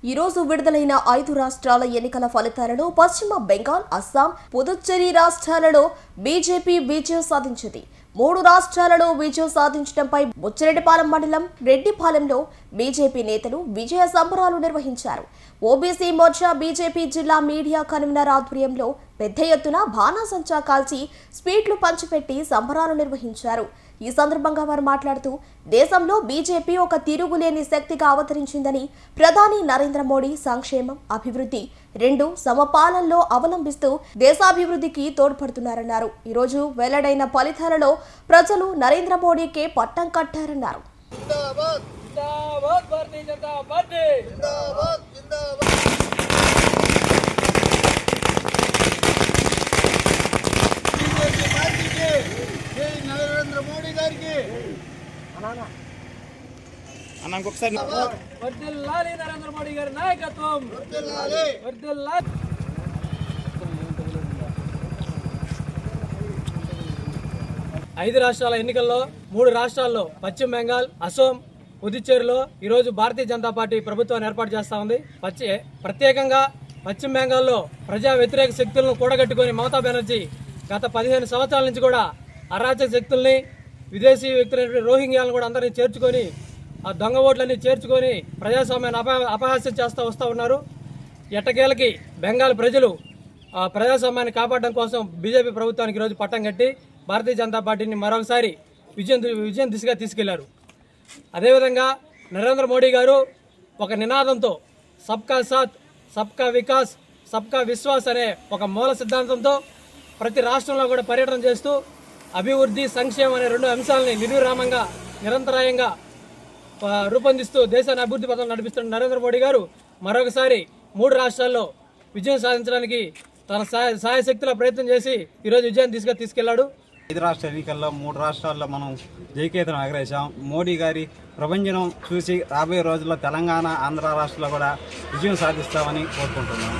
ఈ రోజు విడుదలైన 5 రాష్ట్రాల ఎన్నికల ఫలితాలలో పశ్చిమ బెంగాల్, అస్సాం, పుదుచ్చేరి రాష్ట్రాలలో బీజేపీ విజయం సాధించింది. 3 రాష్ట్రాలలో విజయం సాధించడంపై బుచ్చిరెడ్డిపాలెం మండలం రెడ్డిపాలెంలో బీజేపీ నేతలు విజయ సంబరాలు నిర్వహించారు. ఓబీసీ మోర్చా బీజేపీ జిల్లా మీడియా కన్వీనర్ ఆధ్వర్యంలో పెద్ద ఎత్తున బాణాసంచా కాల్చి స్వీట్లు పంచిపెట్టి సంబరాలు నిర్వహించారు. ఈ సందర్భంగా వారు మాట్లాడుతూ దేశంలో బీజేపీ ఒక తిరుగులేని శక్తిగా అవతరించిందని, ప్రధాని నరేంద్ర మోడీ సంక్షేమం, అభివృద్ధి రెండు సమపాలనలో అవలంబిస్తూ దేశాభివృద్ధికి తోడ్పడుతున్నారన్నారు. ఈరోజు వెల్లడైన ఫలితాలలో ప్రజలు నరేంద్ర మోడీకే పట్టం కట్టారన్నారు. నరేంద్ర మోడీ గారికి వర్ధిల్లాలి, నరేంద్ర మోడీ గారి నాయకత్వం వర్ధిల్లాలి. 5 రాష్ట్రాల ఎన్నికల్లో 3 రాష్ట్రాల్లో పశ్చిమ బెంగాల్, అసోం, పుదుచ్చేరిలో ఈరోజు భారతీయ జనతా పార్టీ ప్రభుత్వాన్ని ఏర్పాటు చేస్తా ఉంది. ప్రత్యేకంగా పశ్చిమ బెంగాల్లో ప్రజా వ్యతిరేక శక్తులను కూడగట్టుకుని మమతా బెనర్జీ గత 15 సంవత్సరాల నుంచి కూడా అరాచక శక్తుల్ని, విదేశీ వ్యక్తులైన రోహింగ్యాలను కూడా అందరినీ చేర్చుకొని ఆ దొంగ ఓట్లన్నీ చేర్చుకొని ప్రజాస్వామ్యాన్ని అపహాస్యం చేస్తూ వస్తూ ఉన్నారు. ఎట్టకేలకి బెంగాల్ ప్రజలు ఆ ప్రజాస్వామ్యాన్ని కాపాడడం కోసం బీజేపీ ప్రభుత్వానికి ఈరోజు పట్టం కట్టి భారతీయ జనతా పార్టీని మరొకసారి విజయం దిశగా తీసుకెళ్లారు. అదేవిధంగా నరేంద్ర మోడీ గారు ఒక నినాదంతో సబ్కా సాత్, సబ్కా వికాస్, సబ్కా విశ్వాస్ అనే ఒక మూల సిద్ధాంతంతో ప్రతి రాష్ట్రంలో కూడా పర్యటన చేస్తూ అభివృద్ధి, సంక్షేమం అనే 2 అంశాలని నిర్విరామంగా నిరంతరాయంగా రూపొందిస్తూ దేశాన్ని అభివృద్ధి పథంలో నడిపిస్తున్న నరేంద్ర మోడీ గారు మరొకసారి 3 రాష్ట్రాల్లో విజయం సాధించడానికి తన సాయశక్తిలో ప్రయత్నం చేసి ఈరోజు విజయాన్ని తీసుకెళ్లాడు. 5 రాష్ట్ర ఎన్నికల్లో 3 రాష్ట్రాల్లో మనం జయకేతనం ఎగరేసాం. మోడీ గారి ప్రభంజనం చూసి రాబోయే రోజుల్లో తెలంగాణ, ఆంధ్ర రాష్ట్రాల్లో కూడా విజయం సాధిస్తామని కోరుకుంటున్నాం.